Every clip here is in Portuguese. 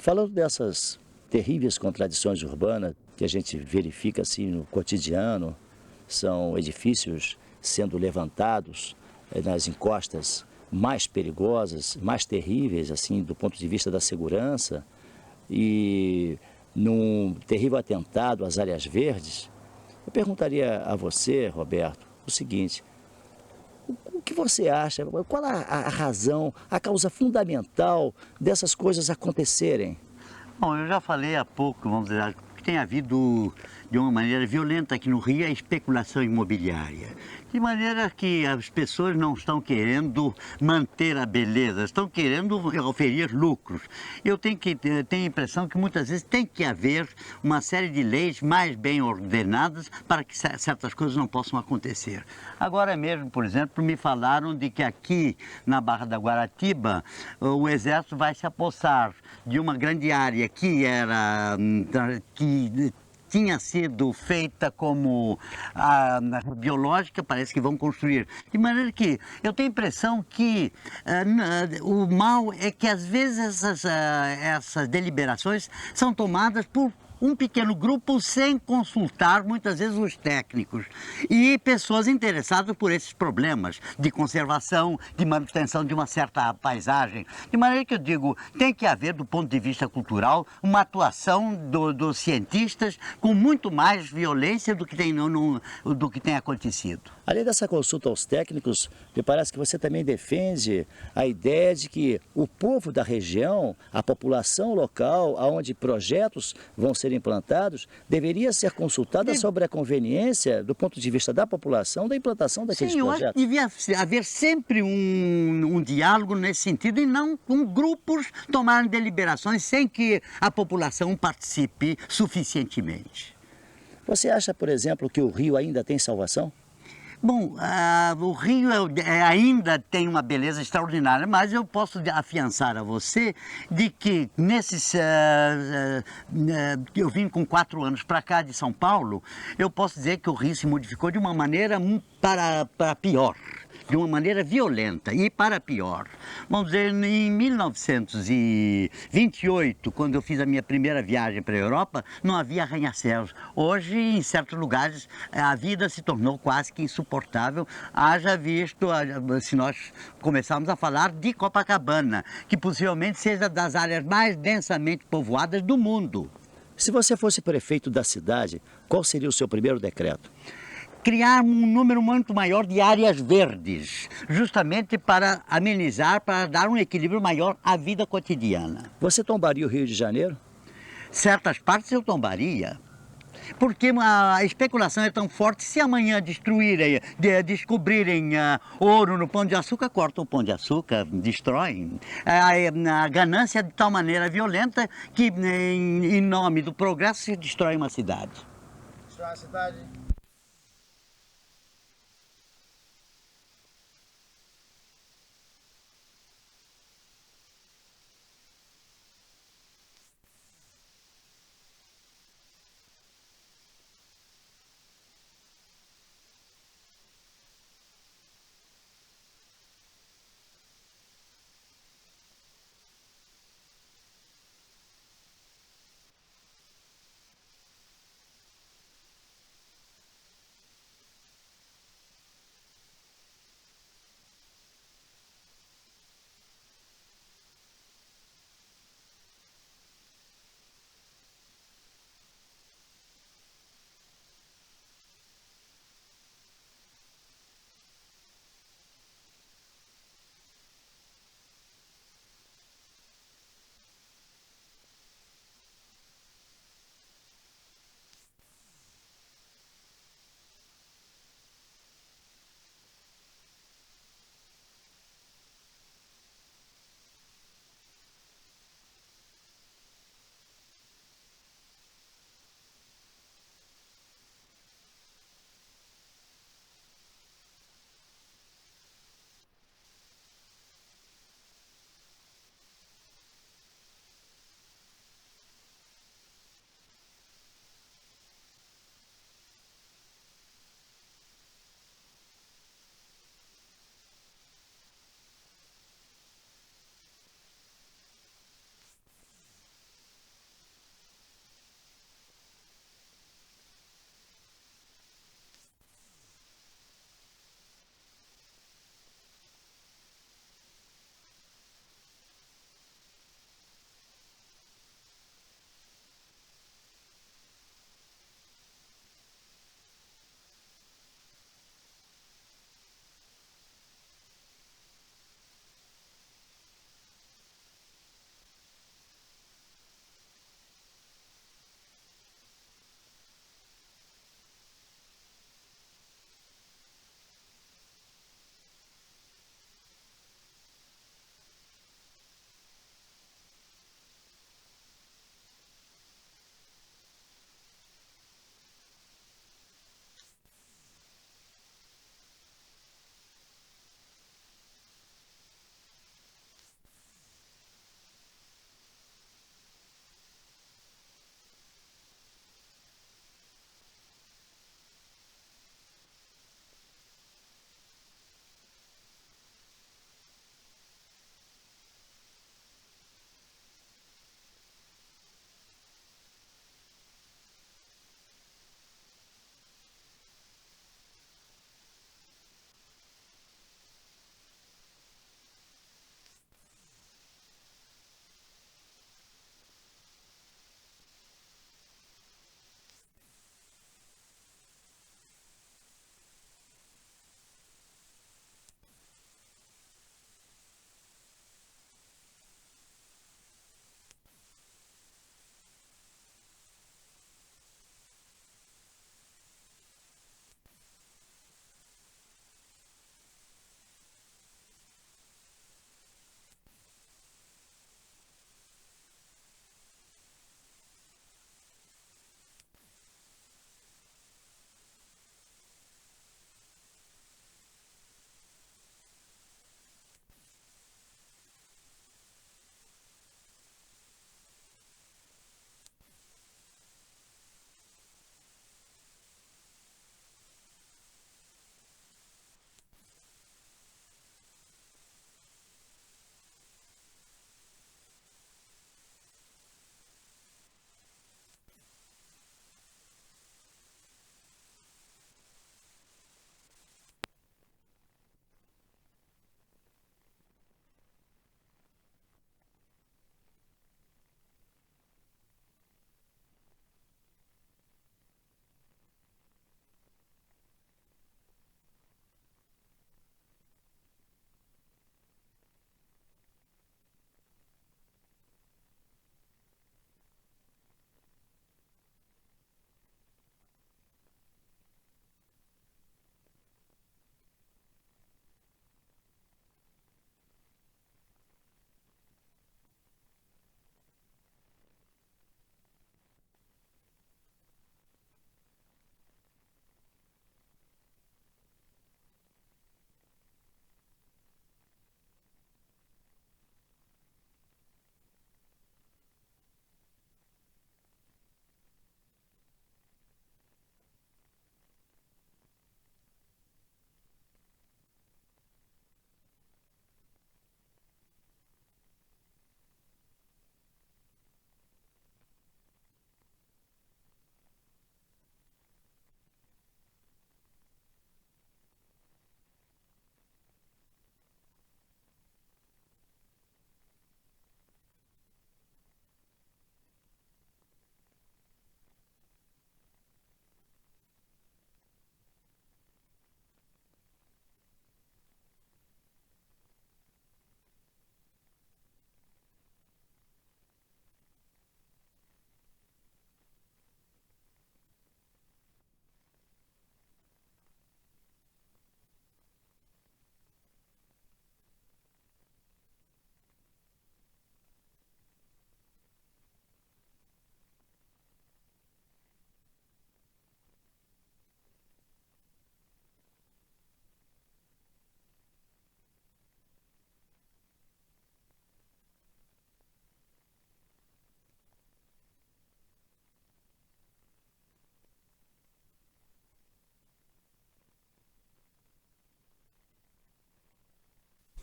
Falando dessas terríveis contradições urbanas que a gente verifica assim no cotidiano, são edifícios sendo levantados nas encostas mais perigosas, mais terríveis assim do ponto de vista da segurança e num terrível atentado às áreas verdes. Eu perguntaria a você, Roberto, o seguinte: o que você acha? Qual a razão, a causa fundamental dessas coisas acontecerem? Bom, eu já falei há pouco, vamos dizer, que tem havido de uma maneira violenta aqui no Rio a especulação imobiliária. De maneira que as pessoas não estão querendo manter a beleza, estão querendo oferir lucros. Eu tenho a impressão que muitas vezes tem que haver uma série de leis mais bem ordenadas para que certas coisas não possam acontecer. Agora mesmo, por exemplo, me falaram de que aqui na Barra da Guaratiba o Exército vai se apossar de uma grande área que tinha sido feita como biológica, parece que vão construir. De maneira que eu tenho a impressão que o mal é que às vezes essas deliberações são tomadas por um pequeno grupo sem consultar muitas vezes os técnicos e pessoas interessadas por esses problemas de conservação, de manutenção de uma certa paisagem. De maneira que eu digo, tem que haver do ponto de vista cultural uma atuação dos cientistas com muito mais violência do que tem acontecido. Além dessa consulta aos técnicos, me parece que você também defende a ideia de que o povo da região, a população local, onde projetos vão ser implantados, deveria ser consultada sobre a conveniência, do ponto de vista da população, da implantação daqueles projetos. Sim, eu acho que devia haver sempre um diálogo nesse sentido e não grupos tomarem deliberações sem que a população participe suficientemente. Você acha, por exemplo, que o Rio ainda tem salvação? Bom, o Rio ainda tem uma beleza extraordinária, mas eu posso afiançar a você de que eu vim com 4 anos para cá de São Paulo, eu posso dizer que o Rio se modificou de uma maneira para pior. De uma maneira violenta e para pior. Vamos dizer, em 1928, quando eu fiz a minha primeira viagem para a Europa, não havia arranha-céus. Hoje, em certos lugares, a vida se tornou quase que insuportável. Haja visto, se nós começarmos a falar de Copacabana, que possivelmente seja das áreas mais densamente povoadas do mundo. Se você fosse prefeito da cidade, qual seria o seu primeiro decreto? Criar um número muito maior de áreas verdes, justamente para amenizar, para dar um equilíbrio maior à vida cotidiana. Você tombaria o Rio de Janeiro? Certas partes eu tombaria, porque a especulação é tão forte, se amanhã descobrirem ouro no Pão de Açúcar, cortam o Pão de Açúcar, destroem. A ganância é de tal maneira violenta que, em nome do progresso, se destrói uma cidade. Destrói uma cidade?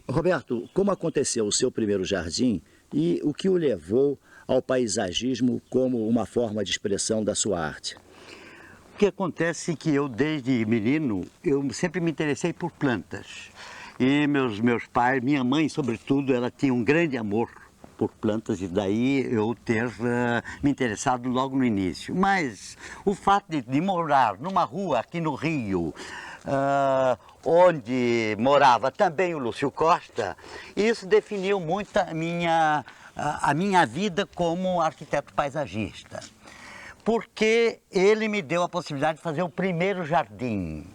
Roberto, como aconteceu o seu primeiro jardim e o que o levou ao paisagismo como uma forma de expressão da sua arte? O que acontece é que eu, desde menino, eu sempre me interessei por plantas. E meus pais, minha mãe, sobretudo, ela tinha um grande amor por plantas e daí eu ter me interessado logo no início. Mas o fato de morar numa rua aqui no Rio, onde morava também o Lúcio Costa, isso definiu muito a minha vida como arquiteto paisagista. Porque ele me deu a possibilidade de fazer o primeiro jardim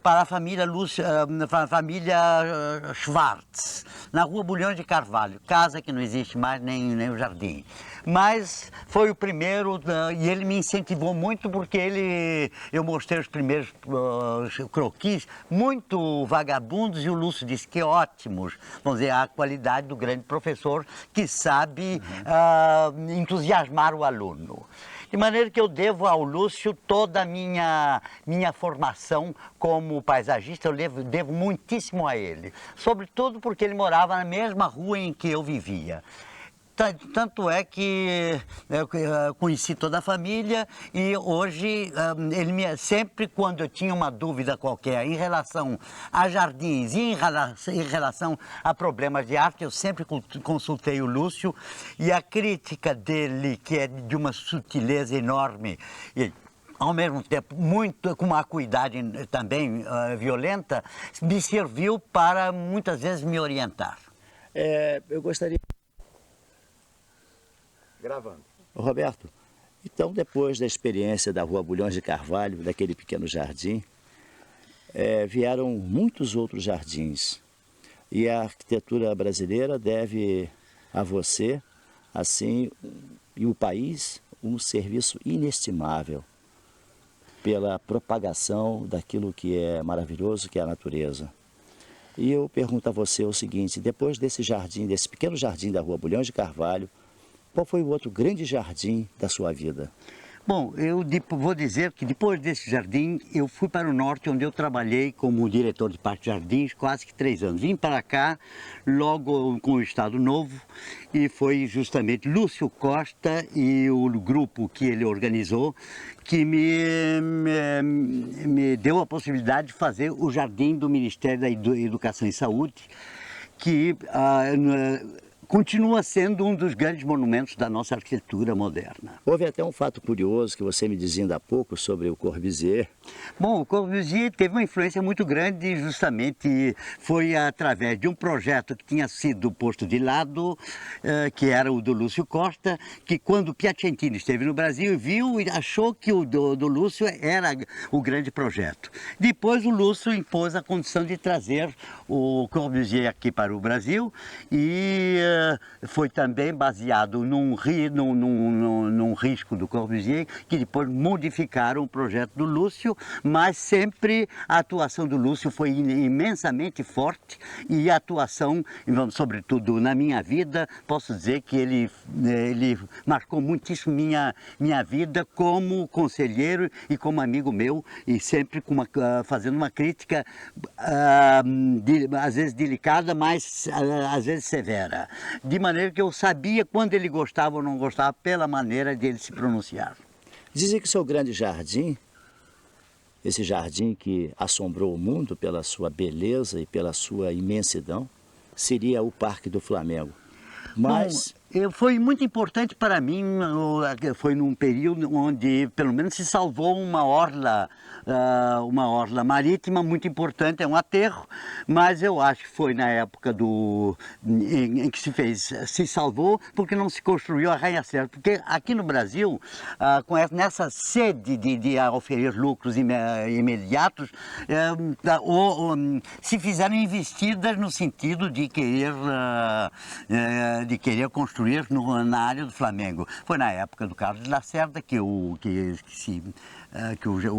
para a família, Schwartz, na rua Bulhões de Carvalho, casa que não existe mais, nem o jardim. Mas foi o primeiro e ele me incentivou muito porque eu mostrei os primeiros croquis, muito vagabundos, e o Lúcio disse que ótimos. Vamos dizer, a qualidade do grande professor que sabe entusiasmar o aluno. De maneira que eu devo ao Lúcio toda a minha formação como paisagista, eu devo muitíssimo a ele. Sobretudo porque ele morava na mesma rua em que eu vivia. Tanto é que eu conheci toda a família e hoje, sempre quando eu tinha uma dúvida qualquer em relação a jardins e em relação a problemas de arte, eu sempre consultei o Lúcio, e a crítica dele, que é de uma sutileza enorme, e ao mesmo tempo com uma acuidade também violenta, me serviu para muitas vezes me orientar. Eu gostaria... Gravando. Roberto, então depois da experiência da Rua Bulhões de Carvalho, daquele pequeno jardim, vieram muitos outros jardins. E a arquitetura brasileira deve a você, assim, e o país, um serviço inestimável pela propagação daquilo que é maravilhoso, que é a natureza. E eu pergunto a você o seguinte: depois desse jardim, desse pequeno jardim da Rua Bulhões de Carvalho, qual foi o outro grande jardim da sua vida? Bom, eu vou dizer que depois desse jardim, eu fui para o norte, onde eu trabalhei como diretor de Parque Jardins quase que 3 anos. Vim para cá logo com o Estado Novo, e foi justamente Lúcio Costa e o grupo que ele organizou que me deu a possibilidade de fazer o jardim do Ministério da Educação e Saúde, que continua sendo um dos grandes monumentos da nossa arquitetura moderna. Houve até um fato curioso que você me dizia ainda há pouco sobre o Corbusier. Bom, o Corbusier teve uma influência muito grande, justamente foi através de um projeto que tinha sido posto de lado, que era o do Lúcio Costa, que quando Piacentini esteve no Brasil, viu e achou que o do Lúcio era o grande projeto. Depois o Lúcio impôs a condição de trazer o Corbusier aqui para o Brasil, e foi também baseado num risco do Corbusier, que depois modificaram o projeto do Lúcio, mas sempre a atuação do Lúcio foi imensamente forte, e a atuação, sobretudo na minha vida, posso dizer que ele marcou muitíssimo minha vida como conselheiro e como amigo meu, e sempre fazendo uma crítica, às vezes delicada, mas às vezes severa. De maneira que eu sabia quando ele gostava ou não gostava pela maneira dele se pronunciar. Dizem que o seu grande jardim, esse jardim que assombrou o mundo pela sua beleza e pela sua imensidão, seria o Parque do Flamengo. Mas... Bom, foi muito importante para mim, foi num período onde pelo menos se salvou uma orla marítima muito importante, é um aterro, mas eu acho que foi na época em que se salvou, porque não se construiu a arranha-céu, porque aqui no Brasil, nessa sede de oferecer lucros imediatos, se fizeram investidas no sentido de querer construir na área do Flamengo. Foi na época do Carlos de Lacerda que o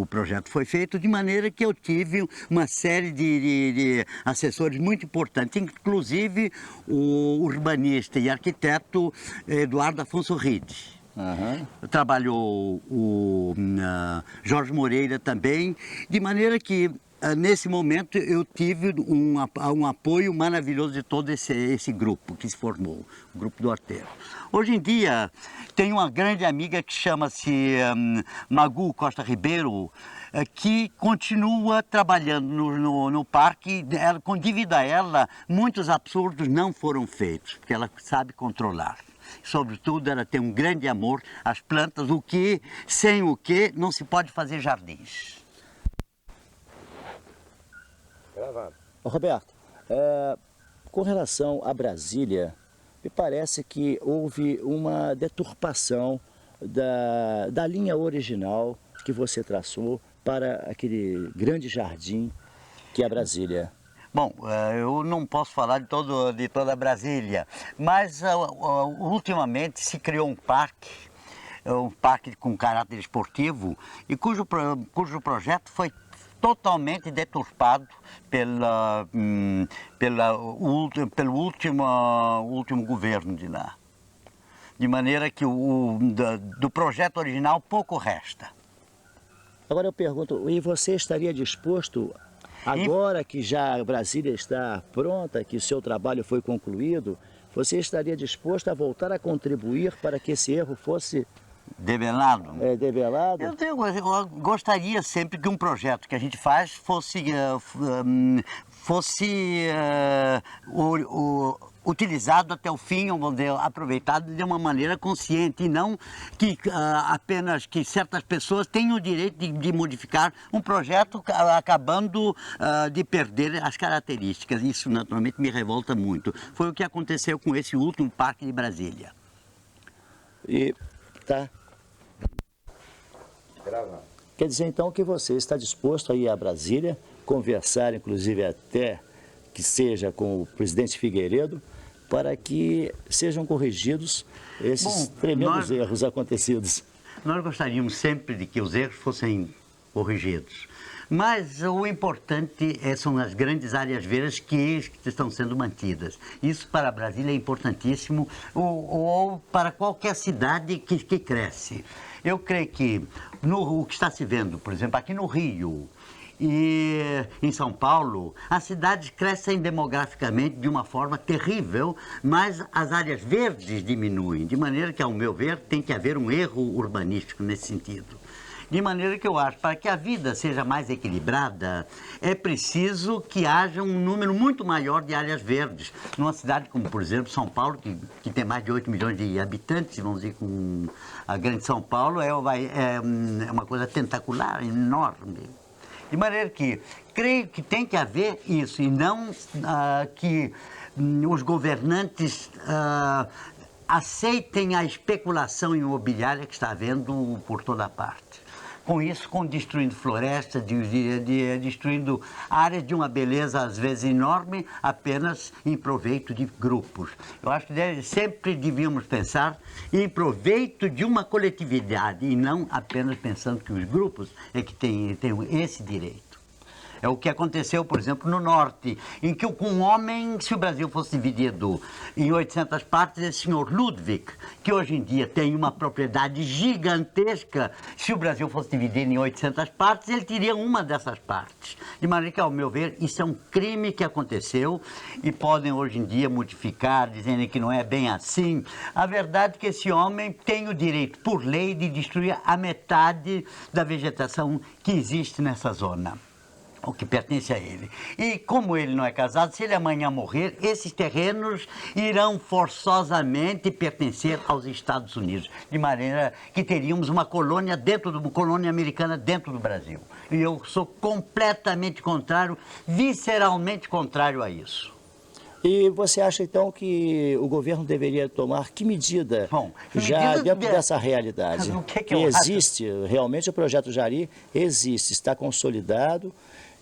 projeto foi feito, de maneira que eu tive uma série de assessores muito importantes, inclusive o urbanista e arquiteto Eduardo Afonso Ride. Uhum. Trabalhou o Jorge Moreira também, de maneira que nesse momento eu tive um apoio maravilhoso de todo esse grupo que se formou, o Grupo do Hortelã. Hoje em dia, tem uma grande amiga que chama-se Magu Costa Ribeiro, que continua trabalhando no parque. Com dívida a ela, muitos absurdos não foram feitos, porque ela sabe controlar. Sobretudo, ela tem um grande amor às plantas, sem o que não se pode fazer jardins. Roberto, com relação a Brasília, me parece que houve uma deturpação da linha original que você traçou para aquele grande jardim que é Brasília. Bom, eu não posso falar de toda Brasília, mas ultimamente se criou um parque com caráter esportivo, e cujo projeto foi totalmente deturpado pelo último governo de lá. De maneira que do projeto original pouco resta. Agora eu pergunto, e você estaria disposto, agora que já Brasília está pronta, que o seu trabalho foi concluído, você estaria disposto a voltar a contribuir para que esse erro fosse debelado? Debelado? Eu gostaria sempre que um projeto que a gente faz fosse utilizado até o fim, vamos dizer, aproveitado de uma maneira consciente, e não que apenas que certas pessoas tenham o direito de modificar um projeto acabando de perder as características. Isso naturalmente me revolta muito. Foi o que aconteceu com esse último parque de Brasília. E tá. Quer dizer então que você está disposto a ir a Brasília, conversar inclusive até que seja com o presidente Figueiredo, para que sejam corrigidos esses tremendos erros acontecidos. Nós gostaríamos sempre de que os erros fossem corrigidos, mas o importante são as grandes áreas verdes que estão sendo mantidas. Isso para Brasília é importantíssimo, ou para qualquer cidade que cresce. Eu creio que o que está se vendo, por exemplo, aqui no Rio e em São Paulo, as cidades crescem demograficamente de uma forma terrível, mas as áreas verdes diminuem, de maneira que, ao meu ver, tem que haver um erro urbanístico nesse sentido. De maneira que eu acho, para que a vida seja mais equilibrada, é preciso que haja um número muito maior de áreas verdes. Numa cidade como, por exemplo, São Paulo, que tem mais de 8 milhões de habitantes, vamos dizer, com a grande São Paulo, é uma coisa tentacular, enorme. De maneira que creio que tem que haver isso, e não que os governantes aceitem a especulação imobiliária que está havendo por toda parte. Com isso, destruindo florestas, destruindo áreas de uma beleza às vezes enorme, apenas em proveito de grupos. Eu acho que sempre devíamos pensar em proveito de uma coletividade, e não apenas pensando que os grupos é que têm esse direito. É o que aconteceu, por exemplo, no norte, em que com um homem, se o Brasil fosse dividido em 800 partes, esse senhor Ludwig, que hoje em dia tem uma propriedade gigantesca, se o Brasil fosse dividido em 800 partes, ele teria uma dessas partes. De maneira que, ao meu ver, isso é um crime que aconteceu, e podem hoje em dia modificar, dizendo que não é bem assim. A verdade é que esse homem tem o direito, por lei, de destruir a metade da vegetação que existe nessa zona, o que pertence a ele. E como ele não é casado, se ele amanhã morrer, esses terrenos irão forçosamente pertencer aos Estados Unidos, de maneira que teríamos uma colônia americana dentro do Brasil. E eu sou completamente contrário, visceralmente contrário a isso. E você acha então que o governo deveria tomar que medida, dentro dessa realidade? O que existe, realmente o projeto Jari existe, está consolidado,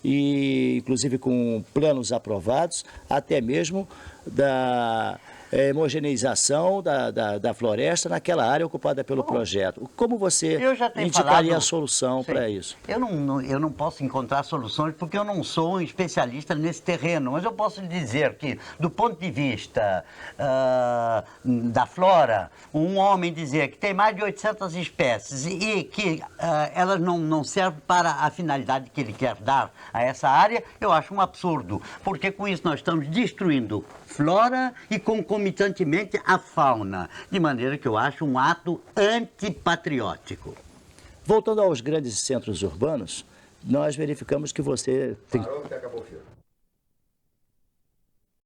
e inclusive com planos aprovados, até mesmo homogeneização da floresta naquela área ocupada pelo projeto. Como você Eu já tenho indicaria falado- a solução Sim. para isso? Eu não posso encontrar soluções porque eu não sou um especialista nesse terreno, mas eu posso lhe dizer que, do ponto de vista da flora, um homem dizer que tem mais de 800 espécies e que elas não servem para a finalidade que ele quer dar a essa área, eu acho um absurdo, porque com isso nós estamos destruindo flora e concomitantemente a fauna, de maneira que eu acho um ato antipatriótico. Voltando aos grandes centros urbanos, nós verificamos que você tem